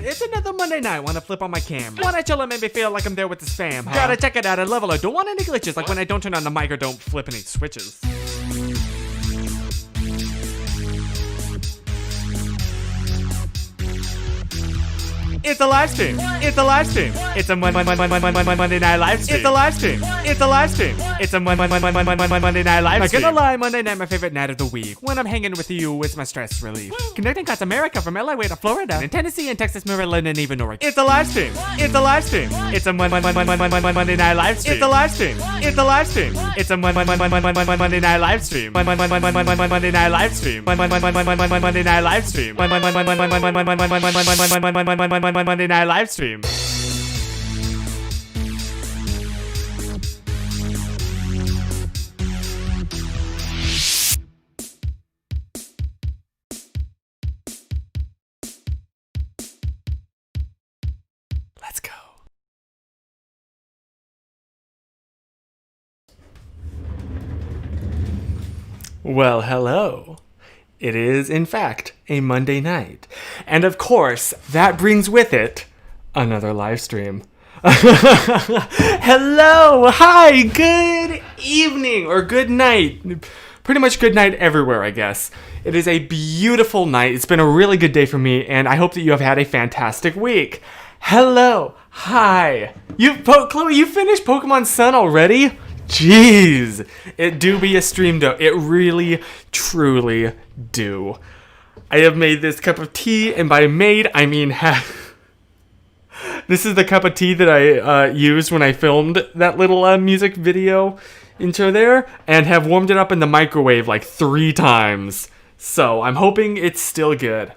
It's another Monday night, wanna flip on my cam. Wanna chill and make me feel like I'm there with this fam. Gotta check it out and level it. Don't want any glitches, like when I don't turn on the mic or don't flip any switches. It's a live stream. It's a live stream. It's a Monday night live stream. It's a live stream. It's a live stream. It's a Monday night live stream. Not gonna lie, Monday night my favorite night of the week. When I'm hanging with you, it's my stress relief. Connecting across America from LA way to Florida, and Tennessee and Texas, Maryland, and even Oregon. It's a live stream. It's a live stream. It's a Monday night live stream. It's a live stream. It's a live stream. It's a Monday night live stream. Monday night live stream. Monday night live stream. Monday night live stream. Let's go. Well, hello. It is, in fact, a Monday night. And of course, that brings with it another live stream. Hello! Hi! Good evening or good night. Pretty much good night everywhere, I guess. It is a beautiful night. It's been a really good day for me, and I hope that you have had a fantastic week. Hello! Hi! Chloe, you finished Pokemon Sun already? Jeez, it do be a stream though. It really, truly do. I have made this cup of tea, and by made, I mean this is the cup of tea that I used when I filmed that little music video intro there, and have warmed it up in the microwave like 3 times. So I'm hoping it's still good.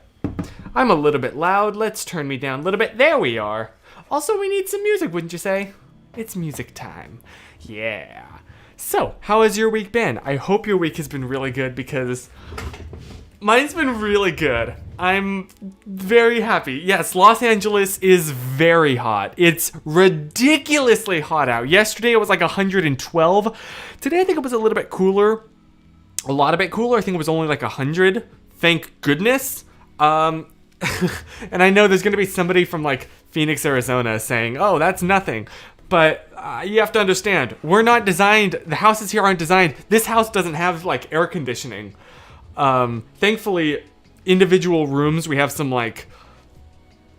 I'm a little bit loud. Let's turn me down a little bit. There we are. Also, we need some music, wouldn't you say? It's music time. Yeah. So, how has your week been? I hope your week has been really good because mine's been really good. I'm very happy. Yes, Los Angeles is very hot. It's ridiculously hot out. Yesterday it was like 112. Today I think it was a little bit cooler. A lot of bit cooler. I think it was only like 100. Thank goodness. And I know there's going to be somebody from like Phoenix, Arizona saying, oh, that's nothing. But you have to understand, we're not designed, the houses here aren't designed, this house doesn't have like air conditioning. Thankfully, individual rooms, we have some like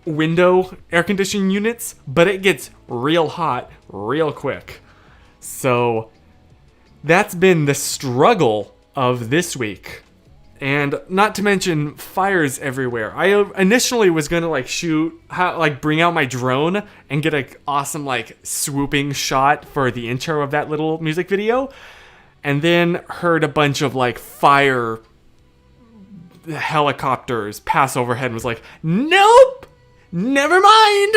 window air conditioning units, but it gets real hot real quick. So that's been the struggle of this week. And not to mention fires everywhere. I initially was gonna like bring out my drone and get an awesome like swooping shot for the intro of that little music video, and then heard a bunch of like fire helicopters pass overhead and was like, nope, never mind.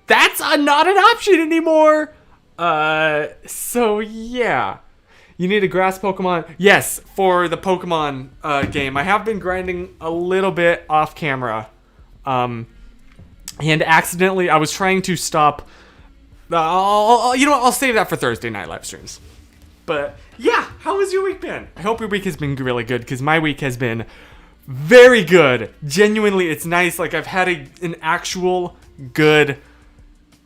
That's not an option anymore. So yeah. You need a grass Pokemon? Yes, for the Pokemon game. I have been grinding a little bit off camera. And accidentally, I was trying to stop... you know what? I'll save that for Thursday night live streams. But yeah, how has your week been? I hope your week has been really good, because my week has been very good. Genuinely, it's nice. Like, I've had an actual good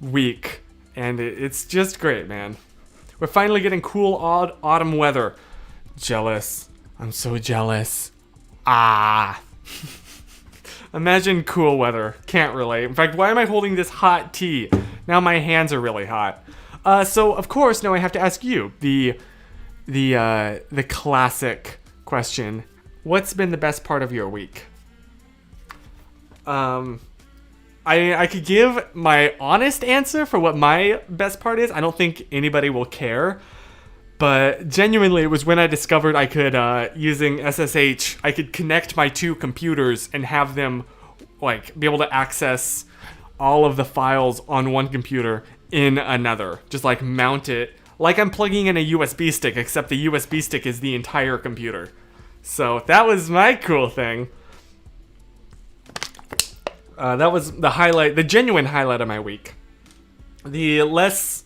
week. And it's just great, man. We're finally getting cool autumn weather. Jealous. I'm so jealous. Imagine cool weather. Can't relate. In fact, why am I holding this hot tea? Now my hands are really hot. So of course, now I have to ask you the classic question. What's been the best part of your week? I could give my honest answer for what my best part is. I don't think anybody will care. But genuinely, it was when I discovered I could, using SSH, I could connect my 2 computers and have them, like, be able to access all of the files on one computer in another. Just, like, mount it. Like I'm plugging in a USB stick, except the USB stick is the entire computer. So, that was my cool thing. That was the highlight, the genuine highlight of my week. The less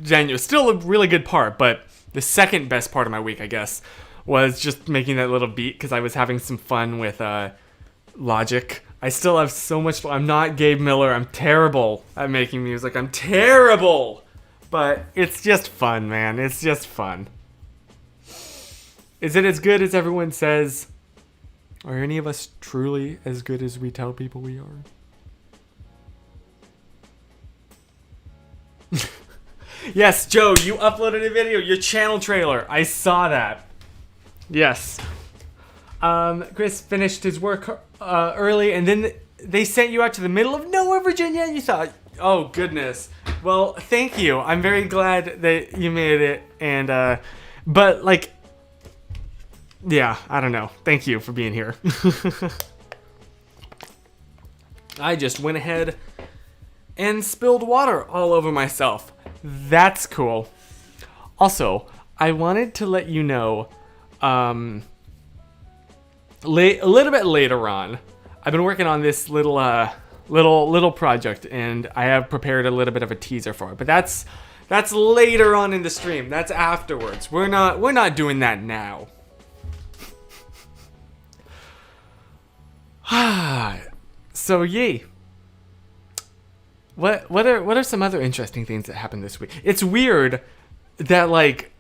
genuine, still a really good part, but the second best part of my week, I guess, was just making that little beat because I was having some fun with Logic I still have so much. I'm not Gabe Miller. I'm terrible at making music. I'm terrible. But it's just fun, man. It's just fun. Is it as good as everyone says? Are any of us truly as good as we tell people we are? Yes, Joe, you uploaded a video, your channel trailer. I saw that. Yes. Chris finished his work early, and then they sent you out to the middle of nowhere, Virginia, and you thought, oh, goodness. Well, thank you. I'm very glad that you made it, and, but, like, yeah, I don't know. Thank you for being here. I just went ahead and spilled water all over myself. That's cool. Also, I wanted to let you know, a little bit later on, I've been working on this little project, and I have prepared a little bit of a teaser for it. But that's later on in the stream. That's afterwards. We're not doing that now. So yay. What are some other interesting things that happened this week? It's weird that, like,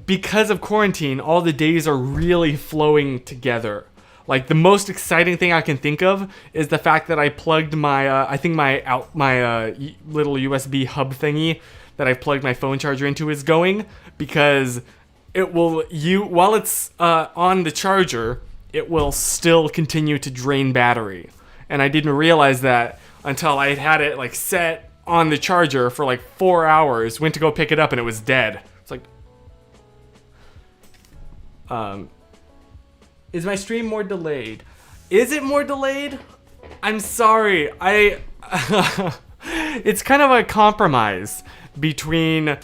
because of quarantine, all the days are really flowing together. Like, the most exciting thing I can think of is the fact that I plugged my little USB hub thingy that I plugged my phone charger into is going, because it will while it's on the charger, it will still continue to drain battery. And I didn't realize that until I had it, like, set on the charger for like 4 hours, went to go pick it up, and it was dead. It's like, is my stream more delayed? Is it more delayed? I'm sorry. It's kind of a compromise between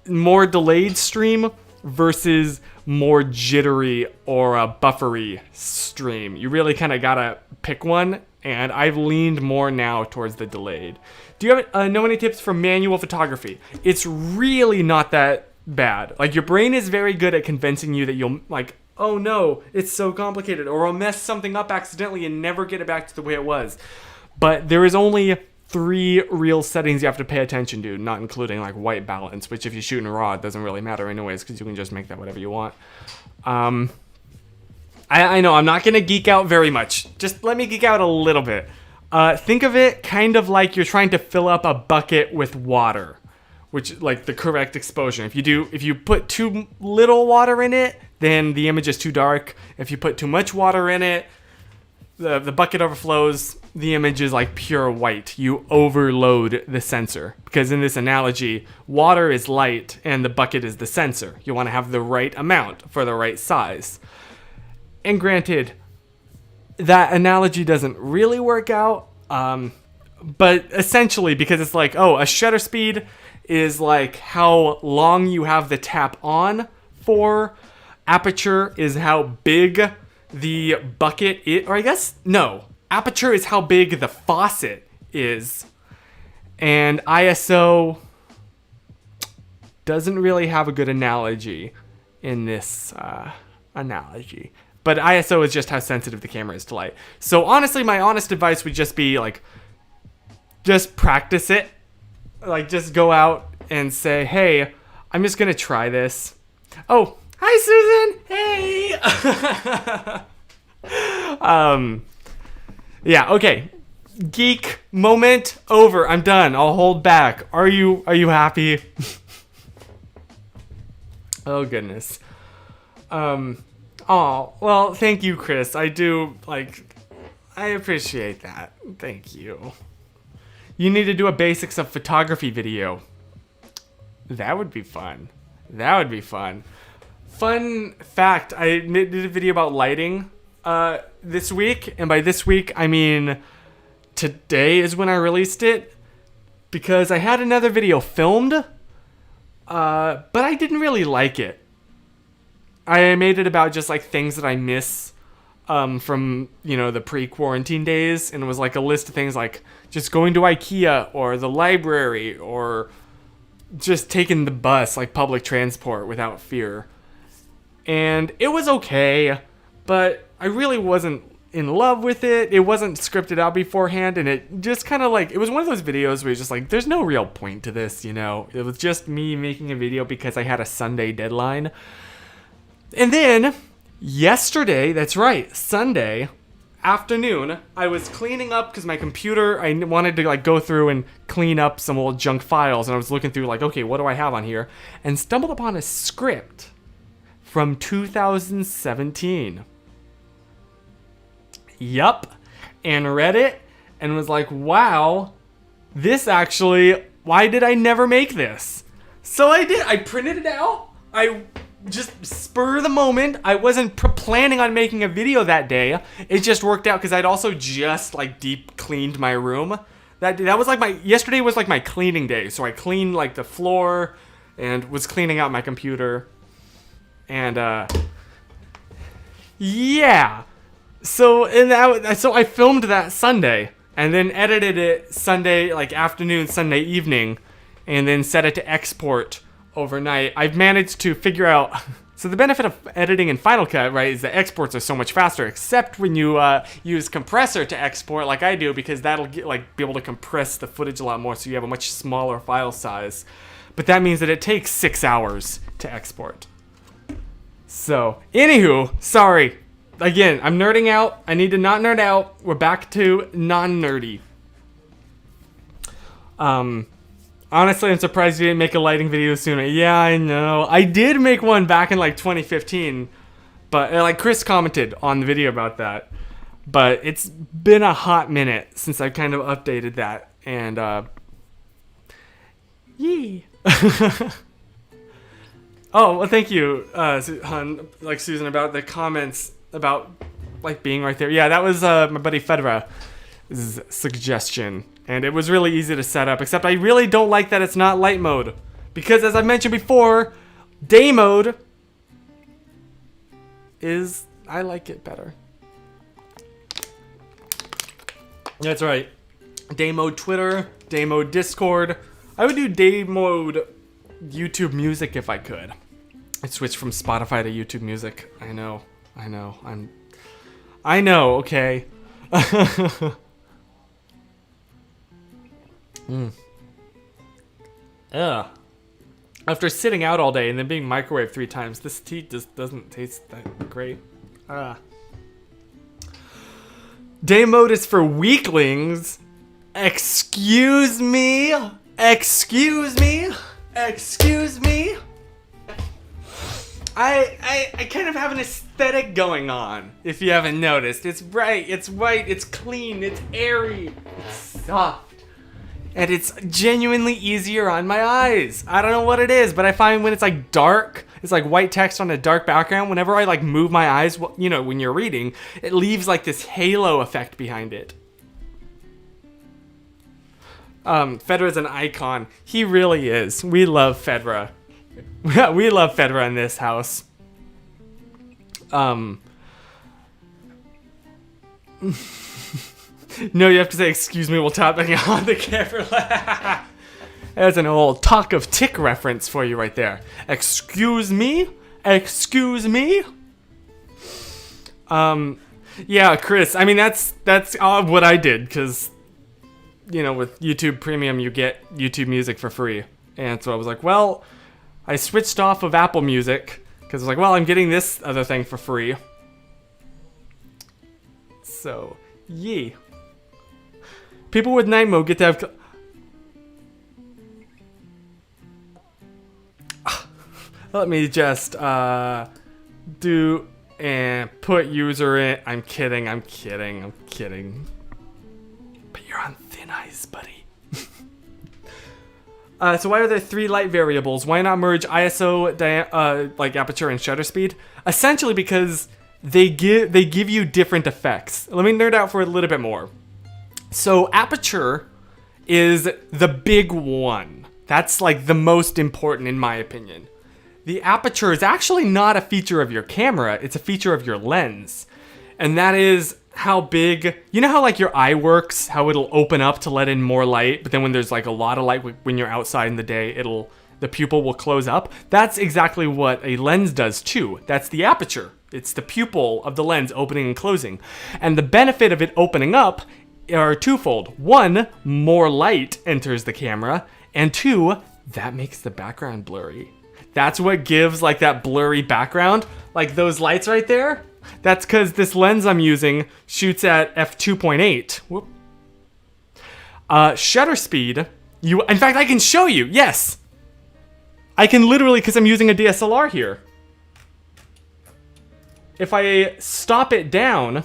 more delayed stream versus more jittery or a buffery stream. You really kind of gotta pick one, and I've leaned more now towards the delayed. Do you know any tips for manual photography? It's really not that bad. Like, your brain is very good at convincing you that you'll, like, oh no, it's so complicated, or I'll mess something up accidentally and never get it back to the way it was. But there is only 3 real settings you have to pay attention to, not including, like, white balance, which if you shoot in RAW, it doesn't really matter anyways, because you can just make that whatever you want. I know I'm not going to geek out very much. Just let me geek out a little bit. Think of it kind of like you're trying to fill up a bucket with water, which, like, the correct exposure. If you put too little water in it, then the image is too dark. If you put too much water in it, the bucket overflows, the image is like pure white. You overload the sensor, because in this analogy, water is light and the bucket is the sensor. You want to have the right amount for the right size. And granted, that analogy doesn't really work out, but essentially, because it's like, oh, a shutter speed is like how long you have the tap on for. Aperture is how big the bucket is, or I guess, no. Aperture is how big the faucet is. And ISO doesn't really have a good analogy in this analogy. But ISO is just how sensitive the camera is to light. So honestly, my honest advice would just be, like, just practice it. Like, just go out and say, hey, I'm just going to try this. Oh, hi, Susan. Hey. Yeah, okay. Geek moment over. I'm done. I'll hold back. Are you happy? Oh, goodness. Oh, well, thank you, Chris. I appreciate that. Thank you. You need to do a basics of photography video. That would be fun. Fun fact, I did a video about lighting this week, and by this week, I mean today is when I released it, because I had another video filmed, but I didn't really like it. I made it about just, like, things that I miss from, the pre-quarantine days, and it was like a list of things like just going to IKEA or the library or just taking the bus, like public transport, without fear. And it was okay, but I really wasn't in love with it. It wasn't scripted out beforehand, and it just kind of like, it was one of those videos where you're just like, there's no real point to this, you know? It was just me making a video because I had a Sunday deadline. And then yesterday, that's right, Sunday afternoon, I was cleaning up because my computer, I wanted to like go through and clean up some old junk files, and I was looking through like, okay, what do I have on here? And stumbled upon a script from 2017. Yup. And read it and was like, wow, this actually, why did I never make this? So I did. I printed it out. I just spur of the moment. I wasn't planning on making a video that day. It just worked out because I'd also just like deep cleaned my room. That was like yesterday was like my cleaning day. So I cleaned like the floor and was cleaning out my computer. And yeah. So I filmed that Sunday and then edited it Sunday like afternoon, Sunday evening, and then set it to export overnight. I've managed to figure out. So the benefit of editing in Final Cut, right, is the exports are so much faster. Except when you use compressor to export, like I do, because that'll be able to compress the footage a lot more, so you have a much smaller file size. But that means that it takes 6 hours to export. So, anywho, sorry. Again, I'm nerding out. I need to not nerd out. We're back to non-nerdy. Honestly, I'm surprised you didn't make a lighting video sooner. Yeah, I know. I did make one back in like 2015, but like Chris commented on the video about that. But it's been a hot minute since I kind of updated that, and yee. Oh, well, thank you, Susan, about the comments about like being right there. Yeah, that was my buddy Fedra's suggestion, and it was really easy to set up, except I really don't like that it's not light mode, because as I mentioned before, day mode is, I like it better. That's right. Day mode Twitter, day mode Discord. I would do day mode YouTube Music if I could. I'd switch from Spotify to YouTube Music. I know, okay. Ugh. After sitting out all day and then being microwaved 3 times, this tea just doesn't taste that great. Day mode is for weaklings. Excuse me? I kind of have an aesthetic going on, if you haven't noticed. It's bright, it's white, it's clean, it's airy, it's soft. And it's genuinely easier on my eyes. I don't know what it is, but I find when it's like dark, it's like white text on a dark background, whenever I like move my eyes, you know, when you're reading, it leaves like this halo effect behind it. Fedra's an icon. He really is. We love Fedra. We love Fedra in this house. No, you have to say excuse me while tapping on the camera. There's an old Talk of Tick reference for you right there. Excuse me? Yeah, Chris, I mean, that's what I did, because, you know, with YouTube Premium, you get YouTube Music for free. And so I was like, well, I switched off of Apple Music, because I was like, well, I'm getting this other thing for free. So, yee. People with night mode get to have... Let me just do and put user in. I'm kidding. But you're on thin ice, buddy. So why are there 3 light variables? Why not merge ISO, like aperture and shutter speed? Essentially because they give you different effects. Let me nerd out for a little bit more. So aperture is the big one. That's like the most important in my opinion. The aperture is actually not a feature of your camera, it's a feature of your lens. And that is how big, you know how like your eye works, how it'll open up to let in more light, but then when there's like a lot of light when you're outside in the day, the pupil will close up. That's exactly what a lens does too. That's the aperture. It's the pupil of the lens opening and closing. And the benefit of it opening up are twofold. One, more light enters the camera. And two, that makes the background blurry. That's what gives like that blurry background. Like those lights right there. That's because this lens I'm using shoots at f2.8. Whoop. Shutter speed. In fact, I can show you. Yes. I can literally, because I'm using a DSLR here. If I stop it down,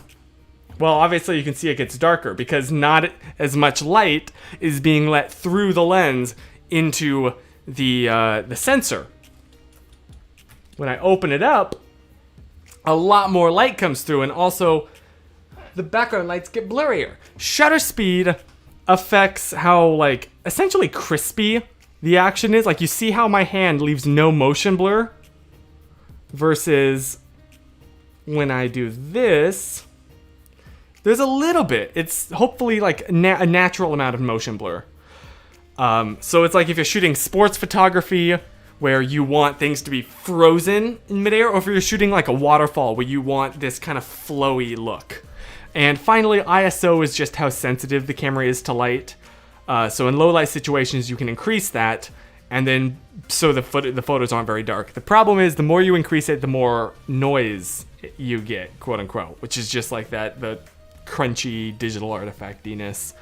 well, obviously you can see it gets darker because not as much light is being let through the lens into the sensor. When I open it up, a lot more light comes through, and also the background lights get blurrier. Shutter speed affects how, like, essentially crispy the action is. Like, you see how my hand leaves no motion blur versus when I do this, there's a little bit. It's hopefully like a natural amount of motion blur. So it's like if you're shooting sports photography where you want things to be frozen in midair, or if you're shooting like a waterfall where you want this kind of flowy look. And finally, ISO is just how sensitive the camera is to light. So in low light situations, you can increase that, and then so the photos aren't very dark. The problem is the more you increase it, the more noise you get, quote unquote, which is just like the crunchy digital artifactiness.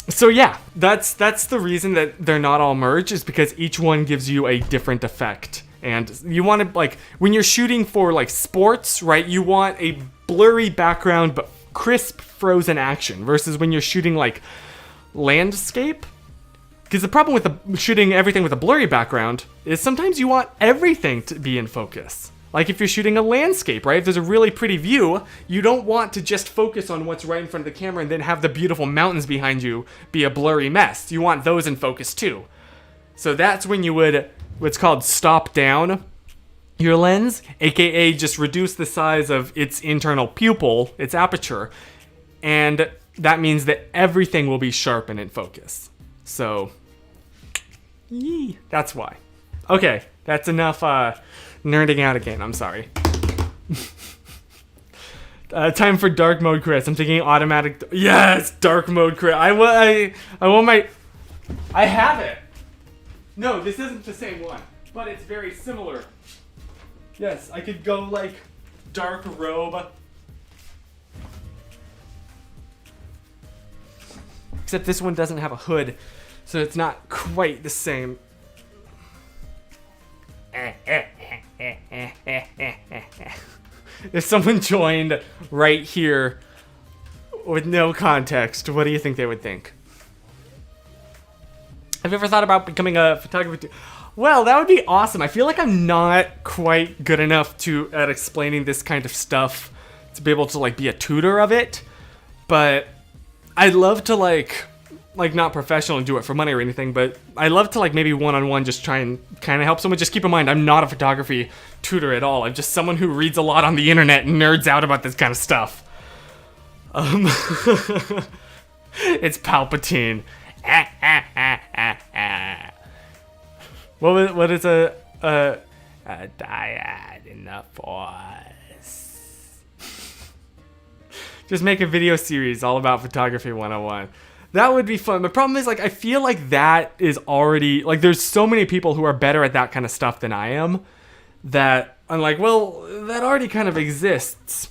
So yeah, that's the reason that they're not all merged, is because each one gives you a different effect. And you want to, like, when you're shooting for like sports, right, you want a blurry background but crisp frozen action, versus when you're shooting like landscape. Because the problem with shooting everything with a blurry background is sometimes you want everything to be in focus. Like if you're shooting a landscape, right? If there's a really pretty view, you don't want to just focus on what's right in front of the camera and then have the beautiful mountains behind you be a blurry mess. You want those in focus too. So that's when you would, what's called stop down your lens, aka just reduce the size of its internal pupil, its aperture, and that means that everything will be sharp and in focus. So, that's why. Okay, that's enough nerding out again. I'm sorry. Time for dark mode, Chris. I'm thinking automatic. Yes, dark mode, Chris. I want my. I have it. No, this isn't the same one, but it's very similar. Yes, I could go like dark robe. Except this one doesn't have a hood, so it's not quite the same. If someone joined right here with no context, what do you think they would think? Have you ever thought about becoming a photographer? Well, that would be awesome. I feel like I'm not quite good enough at explaining this kind of stuff to be able to like be a tutor of it, but I'd love to like not professional and do it for money or anything, but I love to like maybe one-on-one just try and kind of help someone. Just keep in mind, I'm not a photography tutor at all. I'm just someone who reads a lot on the internet and nerds out about this kind of stuff. It's Palpatine. What is a dyad in the Force? Just make a video series all about photography 101. That would be fun. The problem is, like, I feel like that is already, like, there's so many people who are better at that kind of stuff than I am, that I'm like, well, that already kind of exists.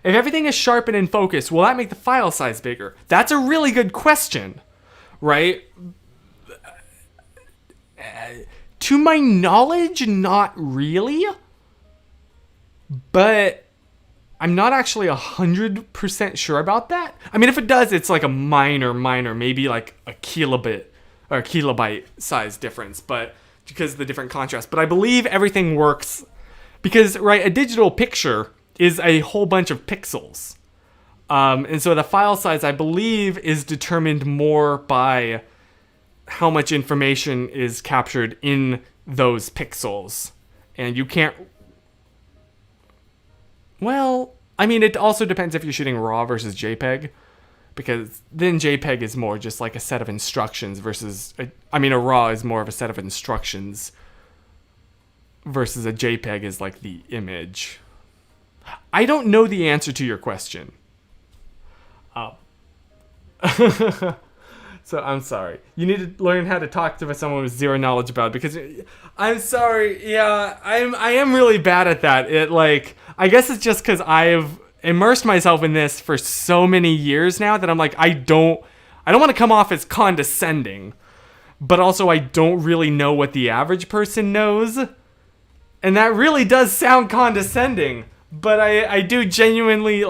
If everything is sharp and in focus, will that make the file size bigger? That's a really good question, right? To my knowledge, not really. But I'm not actually 100% sure about that. I mean, if it does, it's like a minor, maybe like a kilobit or a kilobyte size difference, but because of the different contrast. But I believe everything works because, right, a digital picture is a whole bunch of pixels. And so the file size, I believe, is determined more by how much information is captured in those pixels. And you can't... Well, I mean, it also depends if you're shooting RAW versus JPEG, because then JPEG is more just like a set of instructions versus... a RAW is more of a set of instructions versus a JPEG is like the image. I don't know the answer to your question. So I'm sorry. You need to learn how to talk to someone with zero knowledge about it, because I'm sorry. Yeah, I am really bad at that. I guess it's just because I've immersed myself in this for so many years now that I'm like, I don't want to come off as condescending, but also I don't really know what the average person knows. And that really does sound condescending, but I do genuinely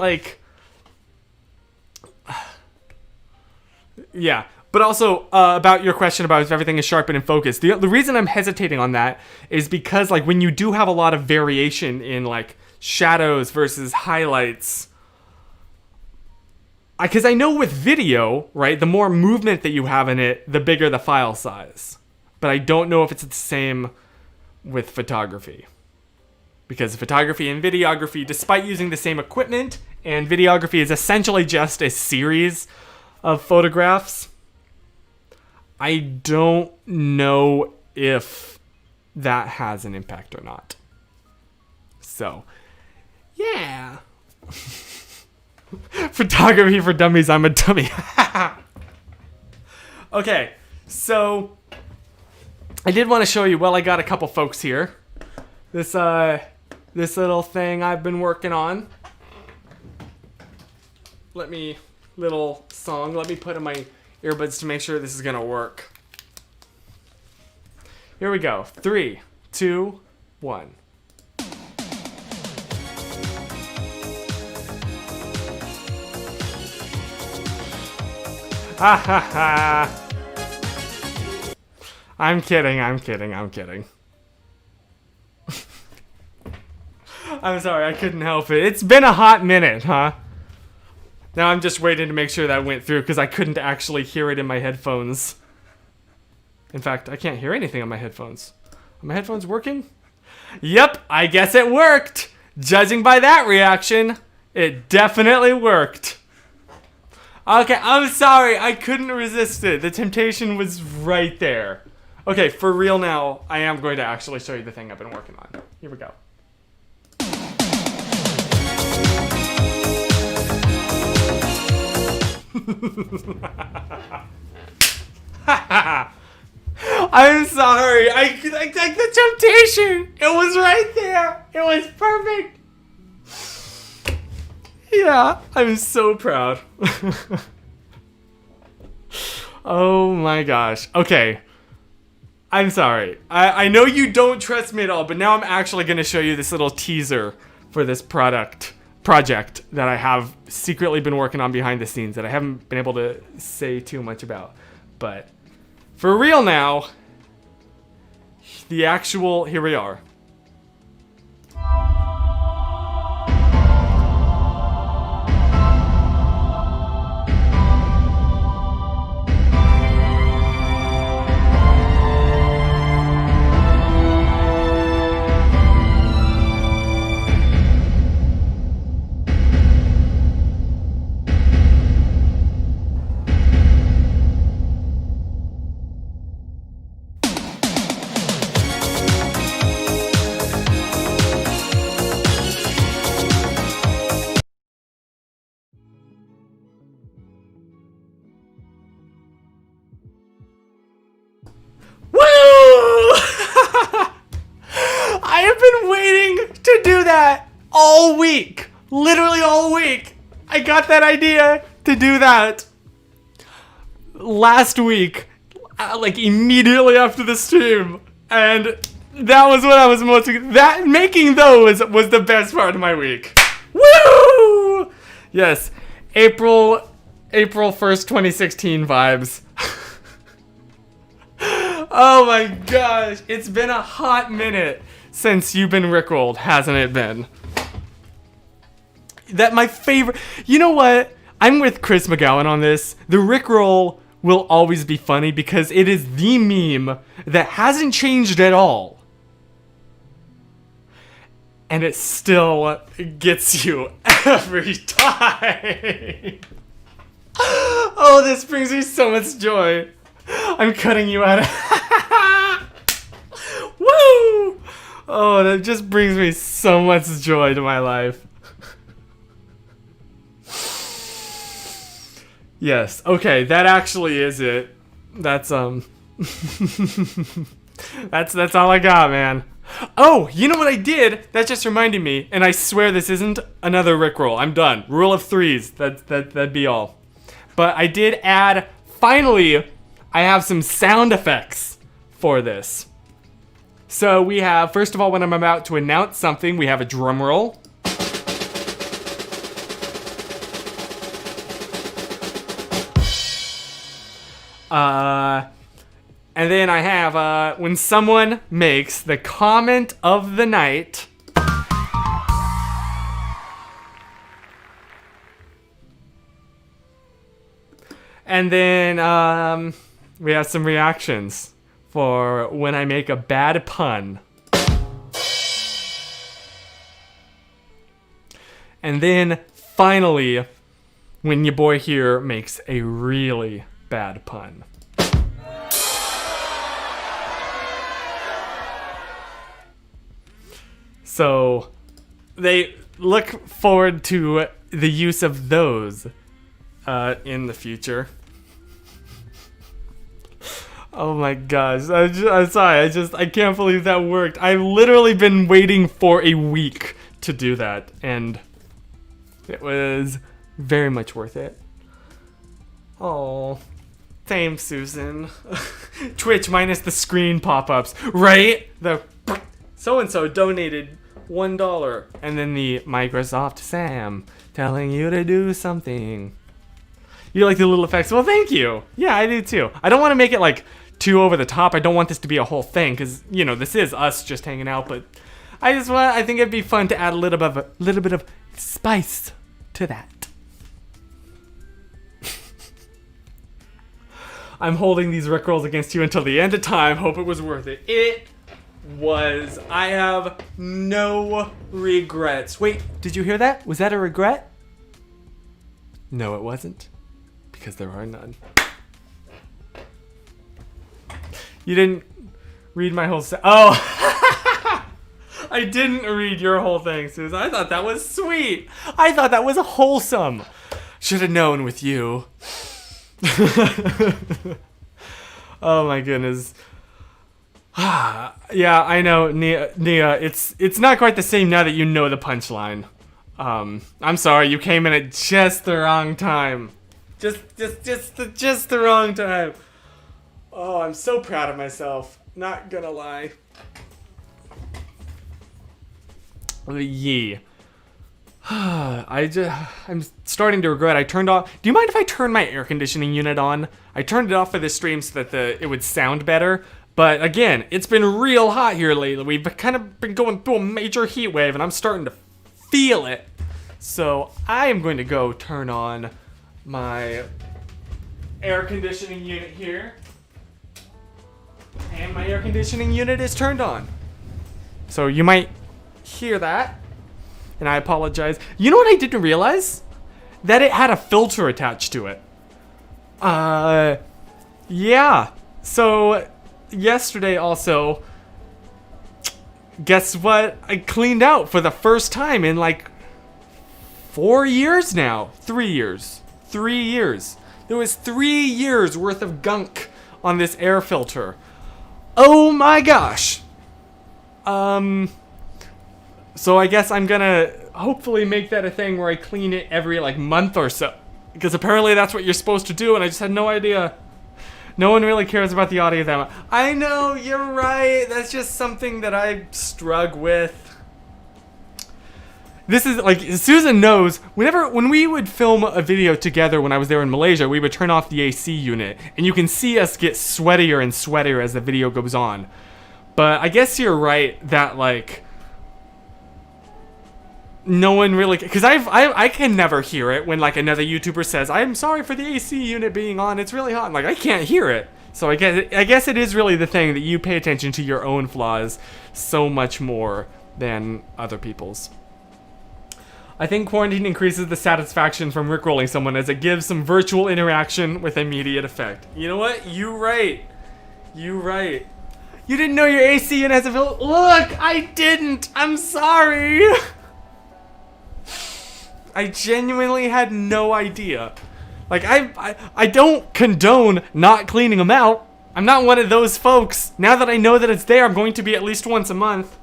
yeah. But also, about your question about if everything is sharp and in focus, the reason I'm hesitating on that is because, when you do have a lot of variation in, shadows versus highlights, because I know with video, right, the more movement that you have in it, the bigger the file size. But I don't know if it's the same with photography. Because photography and videography, despite using the same equipment, and videography is essentially just a series of photographs, I don't know if that has an impact or not. So, yeah. Photography for dummies, I'm a dummy. Okay, so I did want to show you, I got a couple folks here. This little thing I've been working on. Let me put in my earbuds to make sure this is gonna work. Here we go. 3, 2, 1. Ha ha ha. I'm kidding. I'm sorry, I couldn't help it. It's been a hot minute, huh? Now I'm just waiting to make sure that went through because I couldn't actually hear it in my headphones. In fact, I can't hear anything on my headphones. Are my headphones working? Yep, I guess it worked. Judging by that reaction, it definitely worked. Okay, I'm sorry. I couldn't resist it. The temptation was right there. Okay, for real now, I am going to actually show you the thing I've been working on. Here we go. I'm sorry. I take the temptation. It was right there. It was perfect. Yeah, I'm so proud. Oh my gosh. Okay. I'm sorry. I know you don't trust me at all, but now I'm actually going to show you this little teaser for this project that I have secretly been working on behind the scenes that I haven't been able to say too much about. But for real now, here we are. I have been waiting to do that all week. Literally all week. I got that idea to do that last week, immediately after the stream. And that was what I was making those was the best part of my week. Woo! Yes. April 1st, 2016 vibes. Oh my gosh, it's been a hot minute since you've been rickrolled, hasn't it been? That my favorite. You know what? I'm with Chris McGowan on this. The rickroll will always be funny because it is the meme that hasn't changed at all. And it still gets you every time. Oh, this brings me so much joy. I'm cutting you out. Woo! Oh, that just brings me so much joy to my life. Yes. Okay, that actually is it. That's that's all I got, man. Oh, you know what I did? That just reminded me, and I swear this isn't another Rickroll. I'm done. Rule of threes. That'd be all. But I did add, finally, I have some sound effects for this. So we have, first of all, when I'm about to announce something, we have a drum roll. And then I have, when someone makes the comment of the night. And then, we have some reactions for when I make a bad pun. And then, finally, when your boy here makes a really bad pun. So, they look forward to the use of those in the future. Oh my gosh, I'm sorry, I can't believe that worked. I've literally been waiting for a week to do that, and it was very much worth it. Oh, same, Susan. Twitch minus the screen pop-ups, right? The so-and-so donated $1, and then the Microsoft Sam telling you to do something. You like the little effects? Well, thank you. Yeah, I do too. I don't want to make it like too over the top. I don't want this to be a whole thing because, you know, this is us just hanging out, but I think it'd be fun to add a little bit of spice to that. I'm holding these Rickrolls against you until the end of time. Hope it was worth it. It was. I have no regrets. Wait, did you hear that? Was that a regret? No, it wasn't. Because there are none. You didn't read my whole Oh! I didn't read your whole thing, Susan. I thought that was sweet. I thought that was wholesome. Should have known with you. Oh my goodness. Yeah, I know, Nia. It's not quite the same now that you know the punchline. I'm sorry, you came in at just the wrong time. Just the wrong time. Oh, I'm so proud of myself. Not gonna lie. Yeah. I'm starting to regret. I turned off. Do you mind if I turn my air conditioning unit on? I turned it off for this stream so that it would sound better. But again, it's been real hot here lately. We've kind of been going through a major heat wave, and I'm starting to feel it. So I am going to go turn on my air conditioning unit here. And my air conditioning unit is turned on. So you might hear that. And I apologize. You know what I didn't realize? That it had a filter attached to it. Yeah. So yesterday also, guess what? I cleaned out for the first time in like 4 years now. 3 years. 3 years. There was 3 years worth of gunk on this air filter. Oh my gosh. So I guess I'm gonna hopefully make that a thing where I clean it every like month or so. Because apparently that's what you're supposed to do, and I just had no idea. No one really cares about the audio that much. I know, you're right. That's just something that I struggle with. This is like, Susan knows, when we would film a video together when I was there in Malaysia, we would turn off the AC unit, and you can see us get sweatier and sweatier as the video goes on. But I guess you're right that like, no one really, because I can never hear it when like another YouTuber says, I'm sorry for the AC unit being on, it's really hot. I'm like, I can't hear it. So I guess it is really the thing that you pay attention to your own flaws so much more than other people's. I think quarantine increases the satisfaction from rickrolling someone as it gives some virtual interaction with immediate effect. You know what? You right. You didn't know your AC unit has a filter? Look, I didn't. I'm sorry. I genuinely had no idea. Like, I don't condone not cleaning them out. I'm not one of those folks. Now that I know that it's there, I'm going to be at least once a month.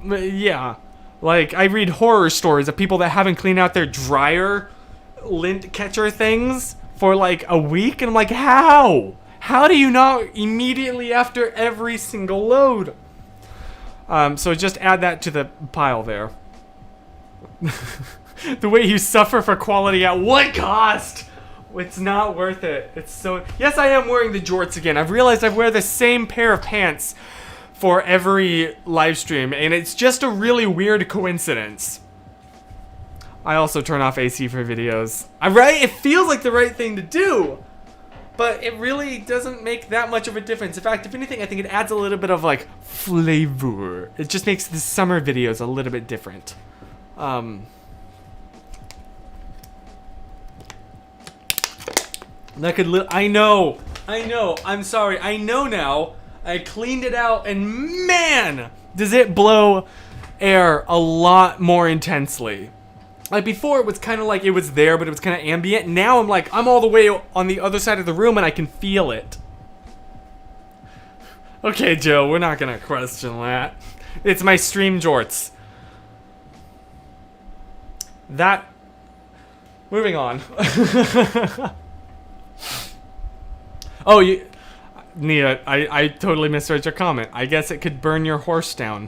Yeah. Like, I read horror stories of people that haven't cleaned out their dryer lint catcher things for like a week, and I'm like, how? How do you not immediately after every single load? So just add that to the pile there. The way you suffer for quality at what cost? It's not worth it. It's so... Yes, I am wearing the jorts again. I've realized I wear the same pair of pants for every live stream, and it's just a really weird coincidence. I also turn off AC for videos. Right? It feels like the right thing to do, but it really doesn't make that much of a difference. In fact, if anything, I think it adds a little bit of like flavor. It just makes the summer videos a little bit different. That could I know, I'm sorry, I know now. I cleaned it out, and man, does it blow air a lot more intensely. Like before, it was kind of like it was there, but it was kind of ambient. Now I'm like, I'm all the way on the other side of the room, and I can feel it. Okay, Joe, we're not gonna question that. It's my stream jorts. That. Moving on. Oh, you, Nia, I totally misread your comment. I guess it could burn your horse down.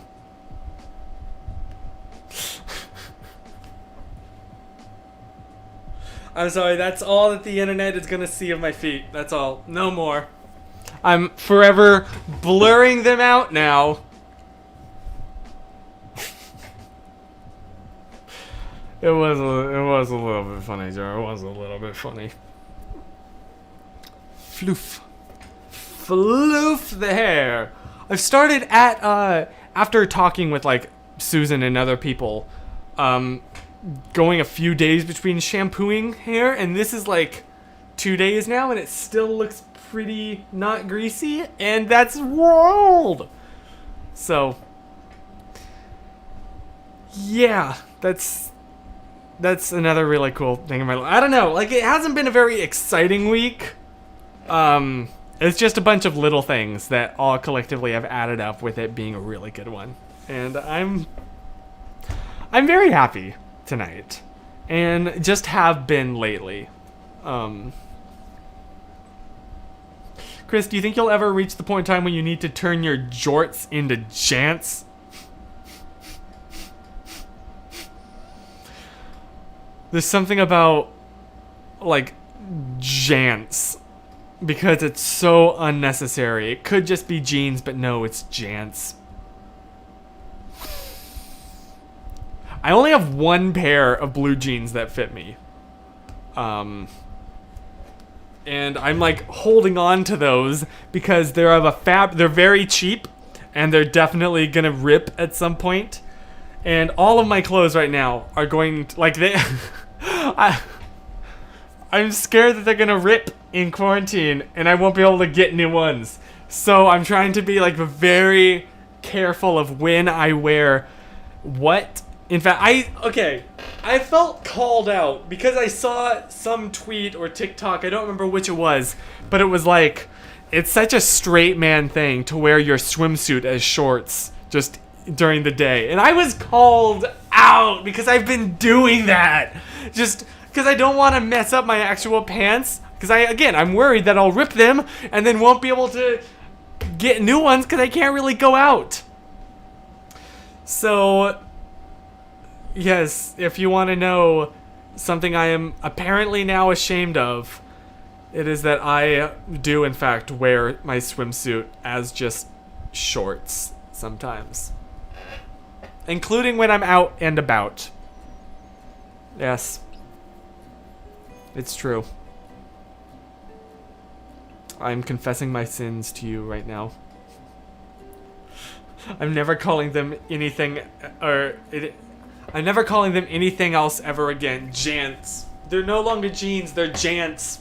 I'm sorry, that's all that the internet is gonna see of my feet. That's all. No more. I'm forever blurring them out now. It was a little bit funny, Joe. It was a little bit funny. Floof. Floof the hair. I've started at, after talking with, like, Susan and other people, going a few days between shampooing hair, and this is, like, 2 days now, and it still looks pretty not greasy, and that's wild! So, yeah, that's another really cool thing in my life. I don't know, like, it hasn't been a very exciting week. It's just a bunch of little things that all collectively have added up with it being a really good one. And I'm very happy tonight. And just have been lately. Chris, do you think you'll ever reach the point in time when you need to turn your jorts into jants? There's something about, like, jants. Because it's so unnecessary. It could just be jeans, but no, it's jants. I only have one pair of blue jeans that fit me. And I'm like holding on to those because they're of a they're very cheap and they're definitely gonna rip at some point. And all of my clothes right now are going to, like they I'm scared that they're gonna rip in quarantine and I won't be able to get new ones. So I'm trying to be like very careful of when I wear what. In fact, I felt called out because I saw some tweet or TikTok, I don't remember which it was, but it was like, it's such a straight man thing to wear your swimsuit as shorts just during the day. And I was called out because I've been doing that. Just because I don't want to mess up my actual pants. Because I'm worried that I'll rip them and then won't be able to get new ones because I can't really go out. So, yes, if you want to know something I am apparently now ashamed of, it is that I do in fact wear my swimsuit as just shorts sometimes. Including when I'm out and about. Yes. It's true. I'm confessing my sins to you right now. I'm never calling them anything, I'm never calling them anything else ever again. Jants. They're no longer jeans, they're jants.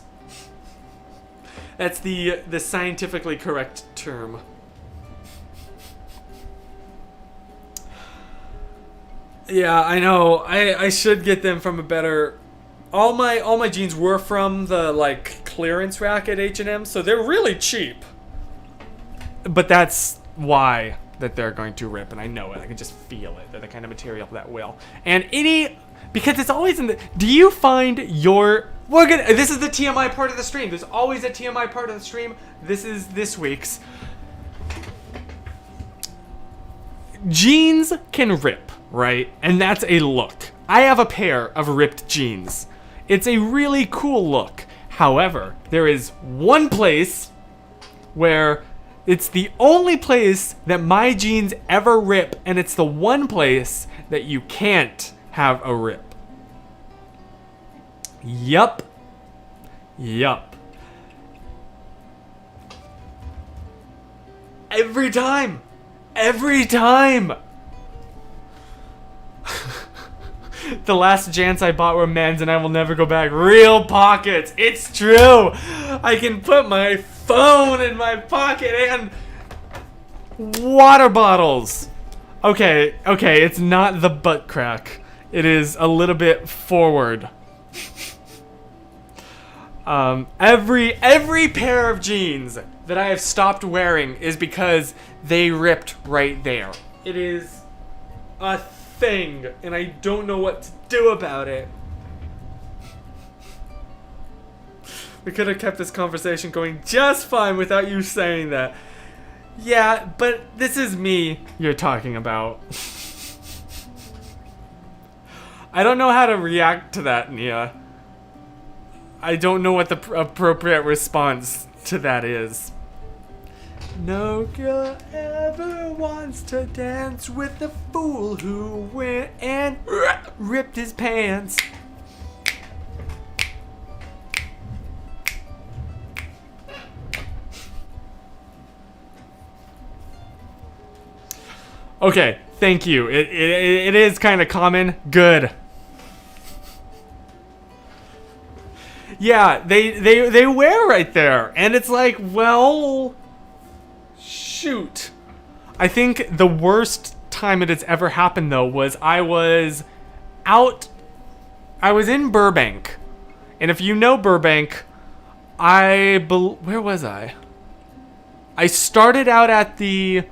That's the scientifically correct term. Yeah, I know. I should get them from a better. All my jeans were from the like clearance rack at H&M, so they're really cheap. But that's why that they're going to rip, and I know it. I can just feel it. They're the kind of material that will. And because it's always in the. Do you find your? This is the TMI part of the stream. There's always a TMI part of the stream. This is this week's. Jeans can rip, right? And that's a look. I have a pair of ripped jeans. It's a really cool look. However, there is one place where it's the only place that my jeans ever rip, and it's the one place that you can't have a rip. Yup. Every time. The last Jants I bought were men's, and I will never go back. Real pockets. It's true. I can put my phone in my pocket and water bottles. Okay. It's not the butt crack. It is a little bit forward. Every pair of jeans that I have stopped wearing is because they ripped right there. It is a thing, and I don't know what to do about it. We could have kept this conversation going just fine without you saying that. Yeah, but this is me you're talking about. I don't know how to react to that, Nia. I don't know what the appropriate response to that is. No girl ever wants to dance with the fool who went and ripped his pants. Okay, thank you. It is kind of common. Good. Yeah, they wear right there, and it's like, well, shoot. I think the worst time it has ever happened though was I was in Burbank, and if you know Burbank, where was I? I started out at the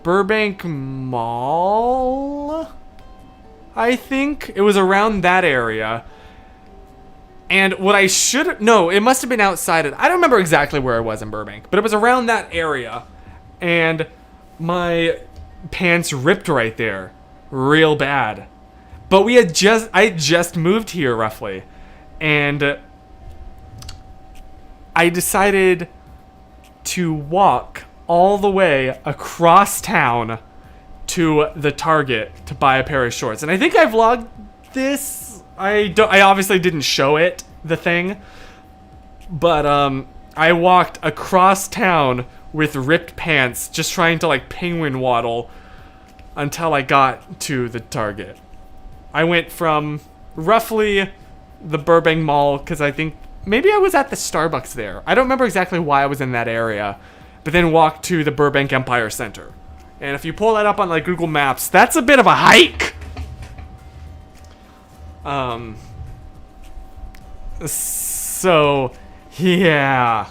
Burbank Mall, I think. It was around that area. And what I should... No, it must have been outside it. I don't remember exactly where I was in Burbank, but it was around that area. And my pants ripped right there. Real bad. But I just moved here, roughly. And I decided to walk all the way across town to the Target to buy a pair of shorts. And I think I vlogged this. I obviously didn't show it, the thing. But I walked across town with ripped pants, just trying to like penguin waddle until I got to the Target. I went from roughly the Burbank Mall, because I think maybe I was at the Starbucks there. I don't remember exactly why I was in that area. But then walked to the Burbank Empire Center. And if you pull that up on like Google Maps, that's a bit of a hike. So yeah.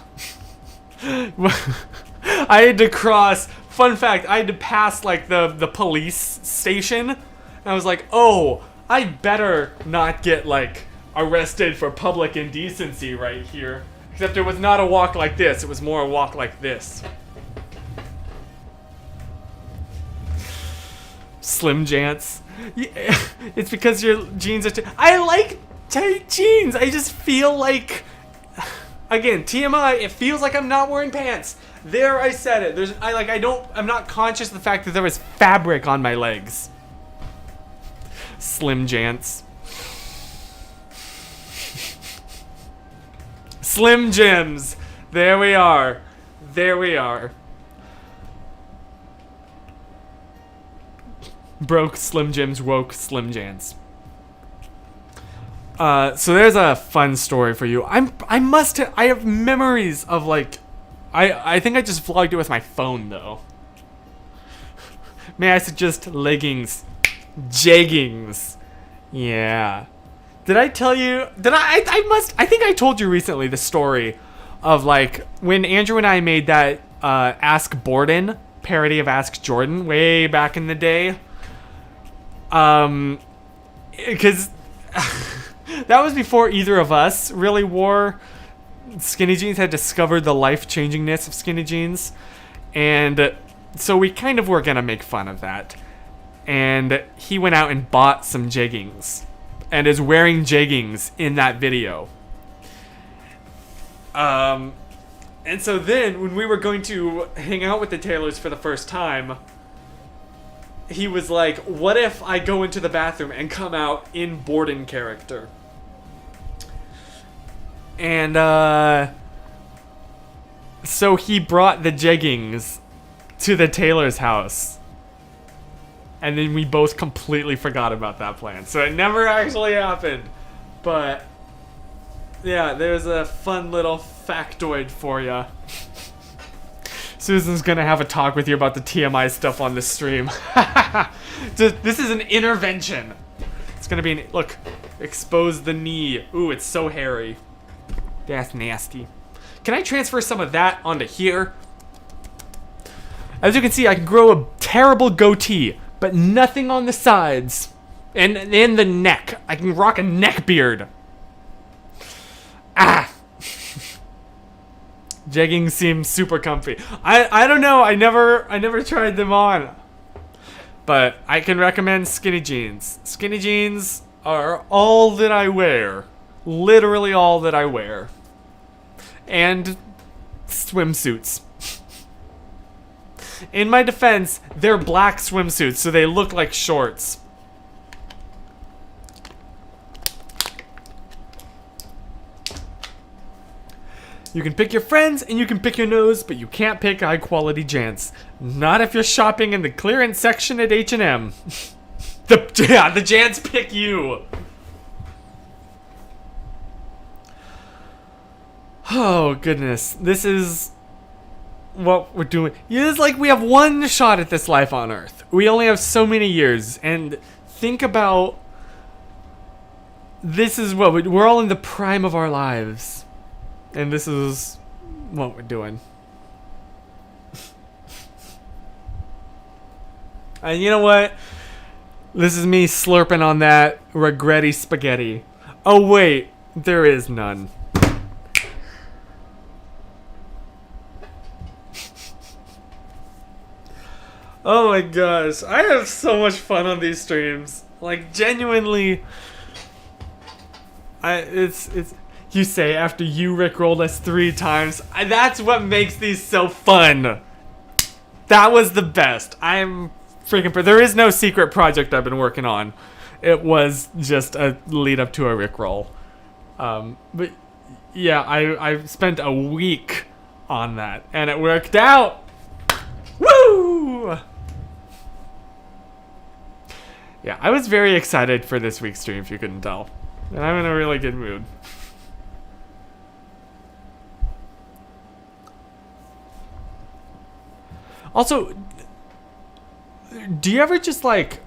I had to cross, fun fact, I had to pass like the police station. And I was like, oh, I better not get like arrested for public indecency right here. Except it was not a walk like this, it was more a walk like this. Slim Jants. Yeah, it's because your jeans are I like tight jeans. I just feel like, again, TMI, it feels like I'm not wearing pants. There, I said it. I'm not conscious of the fact that there was fabric on my legs. Slim Jants. Slim Jims. There we are. Broke Slim Jims, woke Slim Jants. So there's a fun story for you. I have memories of like, I think I just vlogged it with my phone though. May I suggest leggings, jeggings? Yeah. Did I tell you? I think I told you recently the story of like when Andrew and I made that Ask Borden parody of Ask Jordan way back in the day. Because that was before either of us really wore skinny jeans, had discovered the life-changingness of skinny jeans, and so we kind of were gonna make fun of that. And he went out and bought some jeggings and is wearing jeggings in that video. And so then when we were going to hang out with the Taylors for the first time, he was like, what if I go into the bathroom and come out in Borden character? And so he brought the jeggings to the Taylor's house. And then we both completely forgot about that plan. So it never actually happened. But yeah, there's a fun little factoid for you. Susan's gonna have a talk with you about the TMI stuff on this stream. This is an intervention. It's gonna be look, expose the knee. Ooh, it's so hairy. That's nasty. Can I transfer some of that onto here? As you can see, I can grow a terrible goatee, but nothing on the sides. And in the neck. I can rock a neck beard. Ah! Jeggings seem super comfy. I don't know. I never tried them on. But I can recommend skinny jeans. Skinny jeans are all that I wear. Literally all that I wear. And swimsuits. In my defense, they're black swimsuits, so they look like shorts. You can pick your friends and you can pick your nose, but you can't pick high quality jants. Not if you're shopping in the clearance section at H&M. the jants pick you. Oh goodness, this is what we're doing. It's like we have one shot at this life on Earth. We only have so many years, and think about this is what we're all in the prime of our lives. And this is what we're doing. And you know what? This is me slurping on that regretty spaghetti. Oh wait, there is none. Oh my gosh, I have so much fun on these streams. Like genuinely, it's. You say after you rickrolled us 3 times. That's what makes these so fun. That was the best. I'm freaking. There is no secret project I've been working on. It was just a lead up to a rickroll. But yeah, I spent a week on that, and it worked out. Woo! Yeah, I was very excited for this week's stream, if you couldn't tell. And I'm in a really good mood. Also, do you ever just like,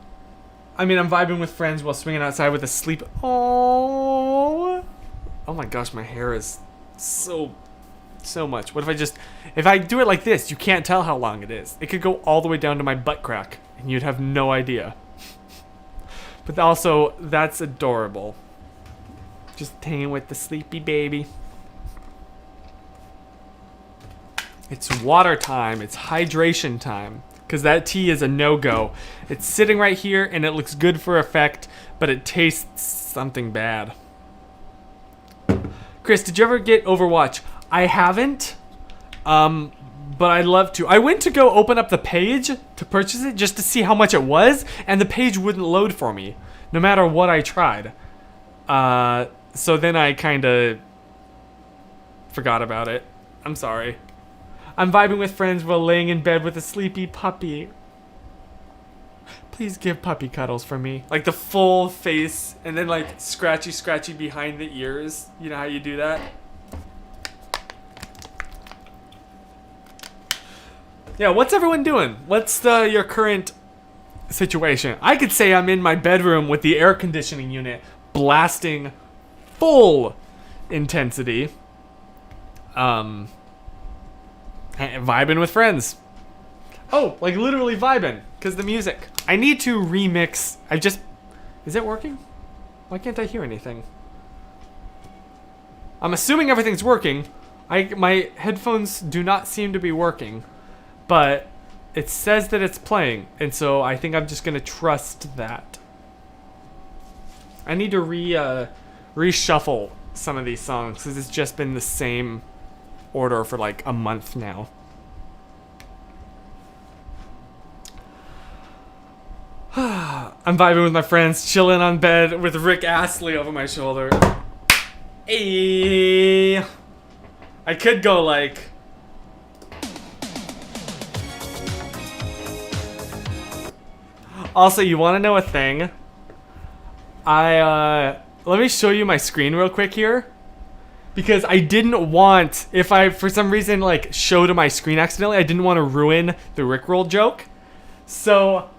I mean, I'm vibing with friends while swinging outside with a sleep. Oh my gosh, my hair is so much. What if I do it like this, you can't tell how long it is. It could go all the way down to my butt crack and you'd have no idea. But also, that's adorable. Just hanging with the sleepy baby. It's water time. It's hydration time. Because that tea is a no-go. It's sitting right here and it looks good for effect, but it tastes something bad. Chris, did you ever get Overwatch? I haven't, but I'd love to. I went to go open up the page to purchase it just to see how much it was, and the page wouldn't load for me, no matter what I tried. So then I kind of forgot about it. I'm sorry. I'm vibing with friends while laying in bed with a sleepy puppy. please give puppy cuddles for me? Like the full face and then like scratchy behind the ears. You know how you do that? Yeah, what's everyone doing? What's your current situation? I could say I'm in my bedroom with the air conditioning unit blasting full intensity. Vibing with friends. Oh, like literally vibing because the music. I need to remix. Is it working? Why can't I hear anything? I'm assuming everything's working. My headphones do not seem to be working, but it says that it's playing, and so I think I'm just gonna trust that. I need to reshuffle some of these songs because it's just been the same order for like a month now. I'm vibing with my friends, chilling on bed with Rick Astley over my shoulder. Hey, I could go like. Also, you want to know a thing? Let me show you my screen real quick here. Because I didn't want, if I, for some reason, like, showed my screen accidentally, I didn't want to ruin the Rickroll joke. So,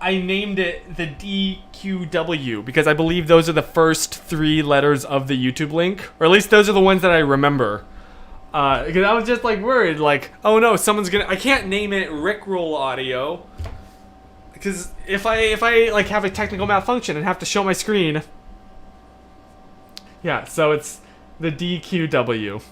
I named it the DQW, because I believe those are the first 3 letters of the YouTube link. Or at least those are the ones that I remember. Because I was just, like, worried, like, oh no, someone's gonna, I can't name it Rickroll Audio. Because if I, like, have a technical malfunction and have to show my screen. Yeah, so it's the DQW.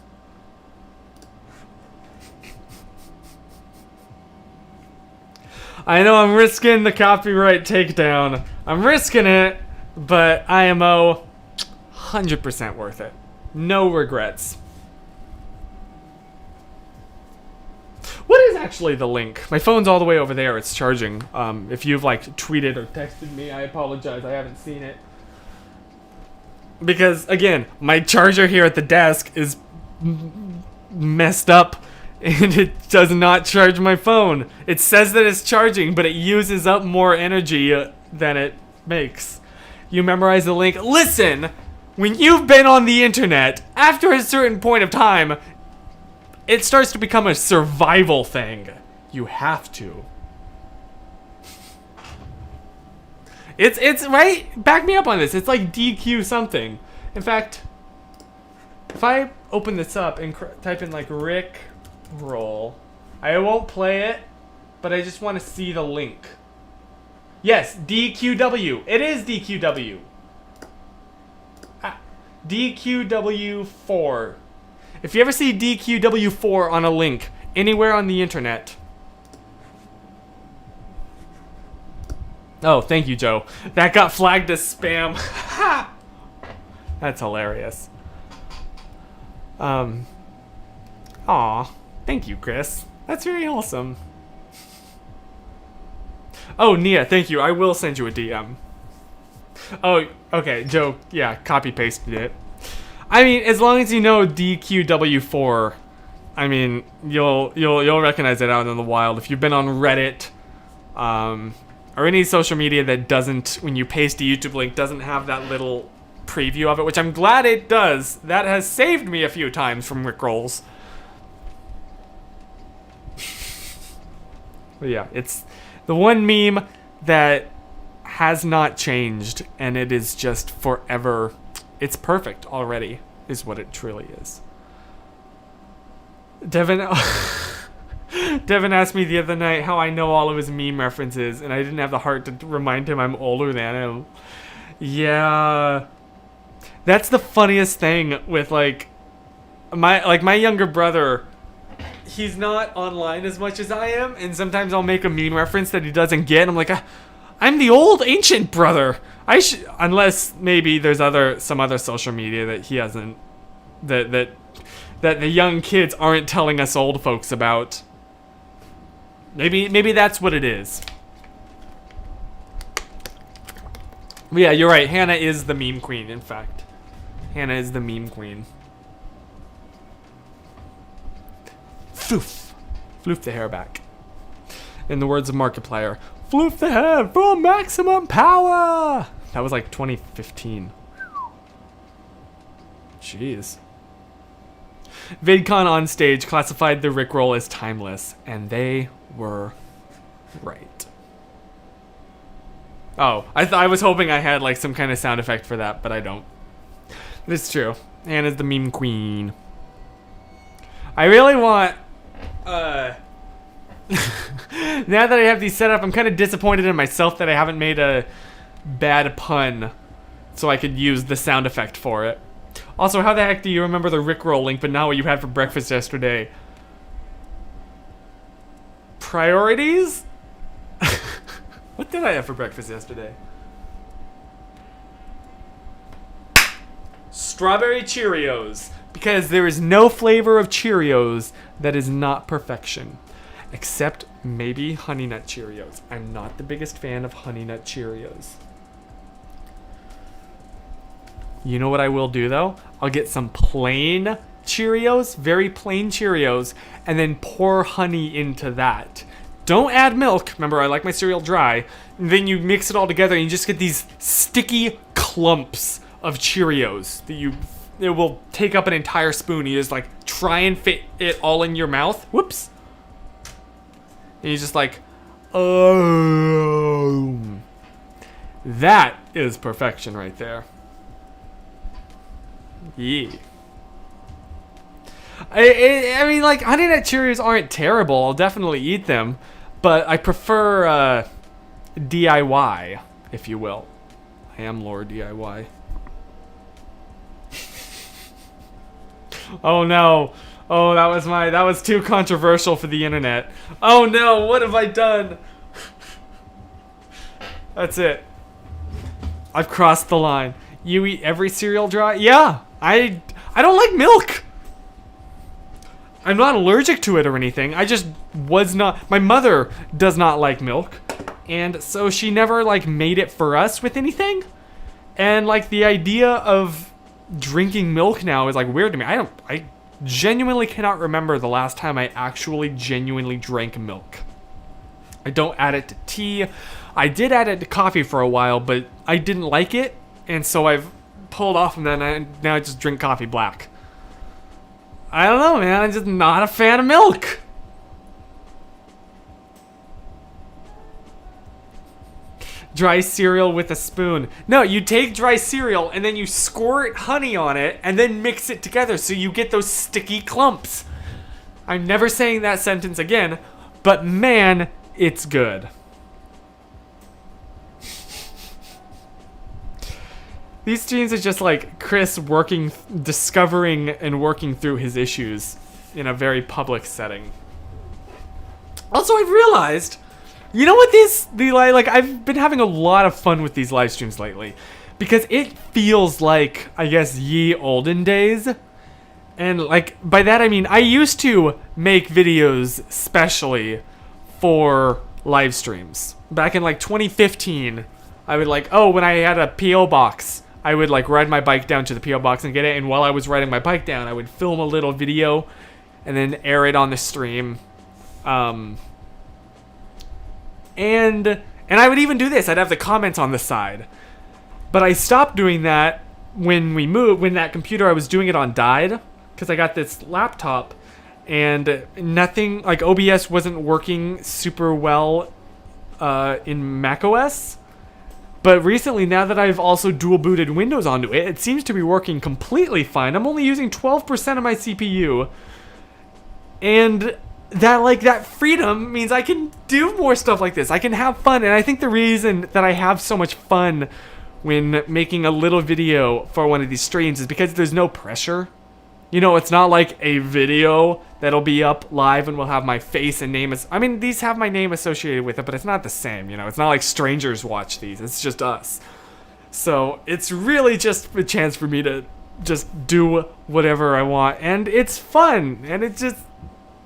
I know I'm risking the copyright takedown. I'm risking it, but IMO, 100% worth it. No regrets. What is actually the link? My phone's all the way over there. It's charging. If you've like tweeted or texted me, I apologize. I haven't seen it. Because, again, my charger here at the desk is messed up and it does not charge my phone. It says that it's charging, but it uses up more energy than it makes. You memorize the link. Listen, when you've been on the internet, after a certain point of time, it starts to become a survival thing. You have to. It's right. Back me up on this. It's like DQ something. In fact, if I open this up and type in like Rick Roll, I won't play it, but I just want to see the link. Yes, DQW. It is DQW. DQW4. If you ever see DQW4 on a link anywhere on the internet. Oh, thank you, Joe. That got flagged as spam. That's hilarious. Aw, thank you, Chris. That's very awesome. Oh, Nia, thank you. I will send you a DM. Oh, okay, Joe. Yeah, copy pasted it. I mean, as long as you know DQW4, I mean, you'll recognize it out in the wild. If you've been on Reddit, or any social media that doesn't, when you paste a YouTube link, doesn't have that little preview of it, which I'm glad it does. That has saved me a few times from Rickrolls. But yeah, it's the one meme that has not changed, and it is just forever. It's perfect already, is what it truly is. Devin asked me the other night how I know all of his meme references, and I didn't have the heart to remind him I'm older than him. Yeah. That's the funniest thing with like my younger brother. He's not online as much as I am, and sometimes I'll make a meme reference that he doesn't get. And I'm like, I'm the old ancient brother. Unless maybe there's some other social media that he hasn't, that the young kids aren't telling us old folks about. Maybe that's what it is. But yeah, you're right. Hannah is the meme queen, in fact. Hannah is the meme queen. Floof. Floof the hair back. In the words of Markiplier, Flip the head for maximum power. That was like 2015. Jeez. VidCon on stage classified the Rickroll as timeless, and they were right. Oh, I was hoping I had like some kind of sound effect for that, but I don't. It's true. Anna's the meme queen. I really want now that I have these set up, I'm kind of disappointed in myself that I haven't made a bad pun so I could use the sound effect for it. Also, how the heck do you remember the Rickroll link but not what you had for breakfast yesterday? Priorities? What did I have for breakfast yesterday? Strawberry Cheerios. Because there is no flavor of Cheerios that is not perfection. Except maybe Honey Nut Cheerios. I'm not the biggest fan of Honey Nut Cheerios. You know what I will do though? I'll get some plain Cheerios, very plain Cheerios, and then pour honey into that. Don't add milk. Remember, I like my cereal dry. And then you mix it all together and you just get these sticky clumps of Cheerios that it will take up an entire spoon. You just like try and fit it all in your mouth. Whoops. And you're just like, oh. That is perfection right there. Yeah. I mean, like, Honey Nut Cheerios aren't terrible. I'll definitely eat them. But I prefer DIY, if you will. I am Lord DIY. Oh no. Oh, that was too controversial for the internet. Oh no, what have I done? That's it. I've crossed the line. You eat every cereal dry? Yeah. I don't like milk. I'm not allergic to it or anything. I just was not. My mother does not like milk, and so she never like made it for us with anything. And like the idea of drinking milk now is like weird to me. I genuinely cannot remember the last time I actually genuinely drank milk. I don't add it to tea. I did add it to coffee for a while, but I didn't like it, and so I've pulled off from that, and now I just drink coffee black. I don't know, man. I'm just not a fan of milk. Dry cereal with a spoon. No, you take dry cereal and then you squirt honey on it and then mix it together so you get those sticky clumps. I'm never saying that sentence again, but man, it's good. These streams are just like Chris discovering and working through his issues in a very public setting. Also, I've realized, you know what I've been having a lot of fun with these live streams lately. Because it feels like, I guess, ye olden days. And like, by that I mean, I used to make videos specially for live streams. Back in like 2015, I would like, when I had a P.O. box, I would like ride my bike down to the P.O. box and get it, and while I was riding my bike down, I would film a little video and then air it on the stream. And I would even do this. I'd have the comments on the side. But I stopped doing that when we moved, when that computer I was doing it on died, because I got this laptop and nothing, like OBS wasn't working super well in macOS. But recently, now that I've also dual booted Windows onto it, it seems to be working completely fine. I'm only using 12% of my CPU. And that freedom means I can do more stuff like this. I can have fun. And I think the reason that I have so much fun when making a little video for one of these streams is because there's no pressure. You know, it's not like a video that'll be up live and will have my face and name. I mean, these have my name associated with it, but it's not the same, you know? It's not like strangers watch these. It's just us. So it's really just a chance for me to just do whatever I want. And it's fun. And it's just,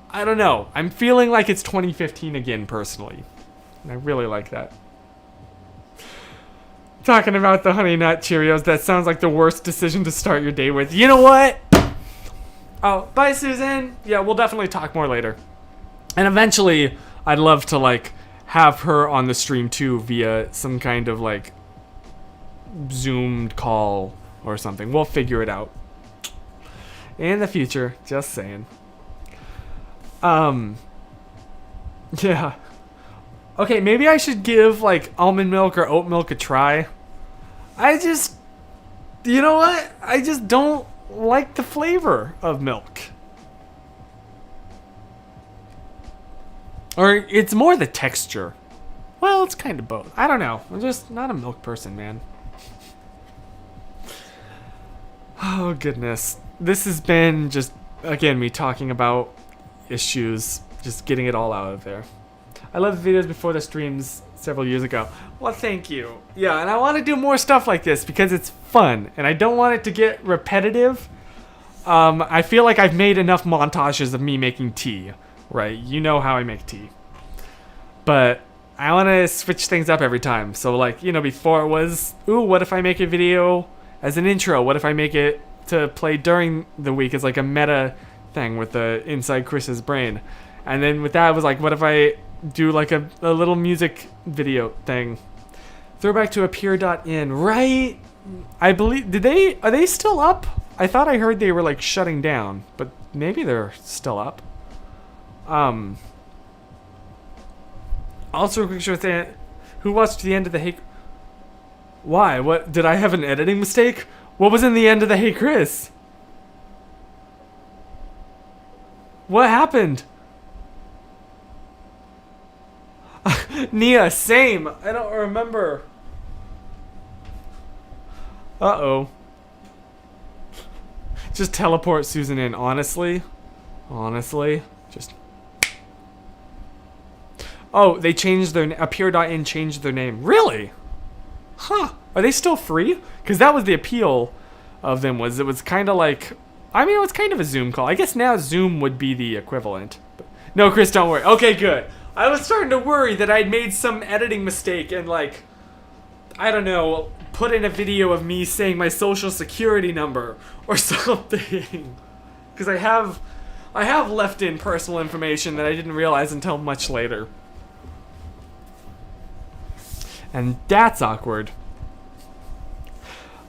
I don't know. I'm feeling like it's 2015 again, personally. And I really like that. Talking about the Honey Nut Cheerios, that sounds like the worst decision to start your day with. You know what? Oh, bye, Susan. Yeah, we'll definitely talk more later. And eventually, I'd love to, like, have her on the stream too via some kind of like Zoomed call or something. We'll figure it out in the future. Just saying. Yeah. Okay, maybe I should give like almond milk or oat milk a try. You know what? I just don't like the flavor of milk. Or it's more the texture. Well, it's kind of both. I don't know. I'm just not a milk person, man. Oh, goodness. This has been just, again, me talking about issues, just getting it all out of there. I loved the videos before the streams several years ago. Well, thank you. Yeah, and I want to do more stuff like this because it's fun, and I don't want it to get repetitive. I feel like I've made enough montages of me making tea. Right, you know how I make tea. But I want to switch things up every time. So like, before it was, ooh, what if I make a video as an intro? What if I make it to play during the week as like a meta thing with the inside Chris's brain? And then with that, it was like, what if I do like a little music video thing? Throwback to appear.in, right? I believe, are they still up? I thought I heard they were like shutting down, but maybe they're still up. Also, a quick short thing. Who watched the end of the Hey? Why? What? Did I have an editing mistake? What was in the end of the Hey Chris? What happened? Nia, same. I don't remember. Uh-oh. Just teleport Susan in. Honestly, just. Oh, they changed their appear.in changed their name. Really? Huh. Are they still free? Because that was the appeal of them, was it was kind of like, I mean, it was kind of a Zoom call. I guess now Zoom would be the equivalent. But, no, Chris, don't worry. Okay, good. I was starting to worry that I'd made some editing mistake and like, I don't know, put in a video of me saying my social security number or something. Because I have left in personal information that I didn't realize until much later. And that's awkward.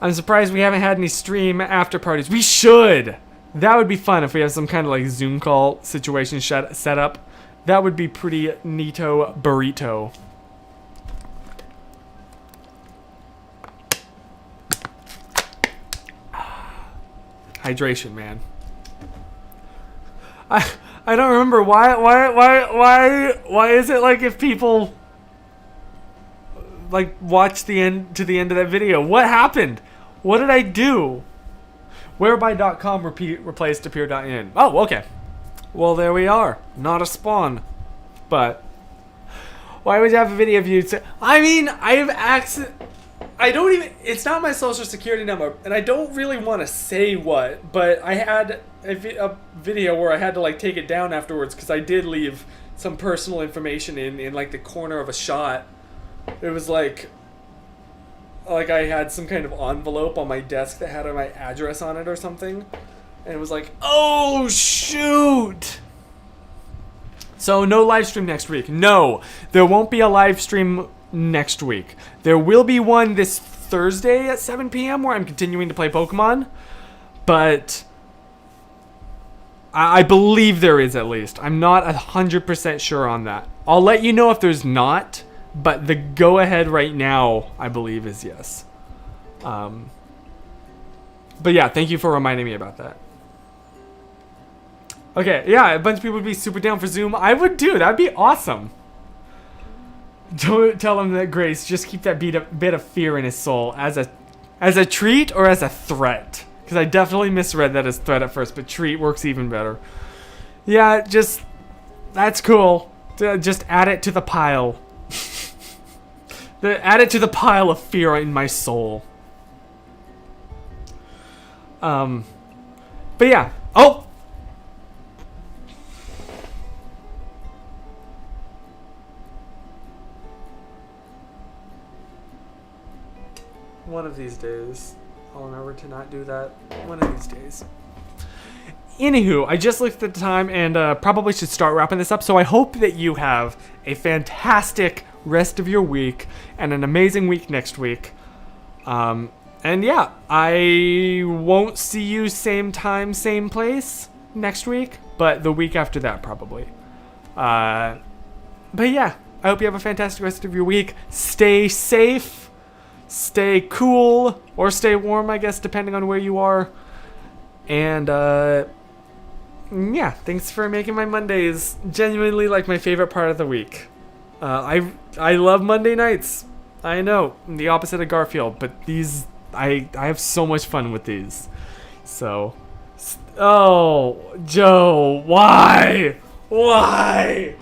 I'm surprised we haven't had any stream after parties. We should! That would be fun if we have some kind of like Zoom call situation set up. That would be pretty neato burrito. Hydration, man. I don't remember why is it like if people like watch the end of that video? What happened? What did I do? Whereby.com replaced appear.in. Oh, okay. Well, there we are. Not a spawn. But why would you have a video of you? I mean, I don't even. It's not my social security number, and I don't really want to say what. But I had a video where I had to like take it down afterwards because I did leave some personal information in like the corner of a shot. It was like I had some kind of envelope on my desk that had my address on it or something. And it was like, oh, shoot. So no live stream next week. No, there won't be a live stream next week. There will be one this Thursday at 7 p.m. where I'm continuing to play Pokemon. But I believe there is at least. I'm not 100% sure on that. I'll let you know if there's not. But the go-ahead right now, I believe, is yes. But yeah, thank you for reminding me about that. Okay, yeah, a bunch of people would be super down for Zoom. I would too. That'd be awesome. Don't tell him that, Grace. Just keep that bit of fear in his soul as a treat or as a threat. Because I definitely misread that as threat at first, but treat works even better. Yeah, that's cool. Just add it to the pile. Add it to the pile of fear in my soul. But yeah. Oh! One of these days, I'll remember to not do that. One of these days. Anywho, I just looked at the time and probably should start wrapping this up. So I hope that you have a fantastic rest of your week and an amazing week next week. And yeah, I won't see you same time, same place next week, but the week after that probably. But yeah, I hope you have a fantastic rest of your week. Stay safe, stay cool, or stay warm, I guess, depending on where you are. And yeah, thanks for making my Mondays genuinely like my favorite part of the week. I love Monday nights. I know, I'm the opposite of Garfield, but these I have so much fun with these. So, oh, Joe, why? Why?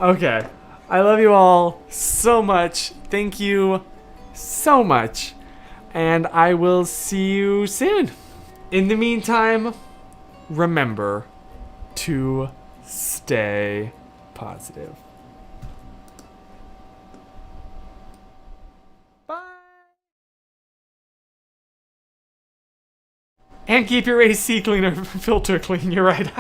Okay, I love you all so much. Thank you so much. And I will see you soon. In the meantime, remember to stay positive. Bye. And keep your AC cleaner filter clean. You're right.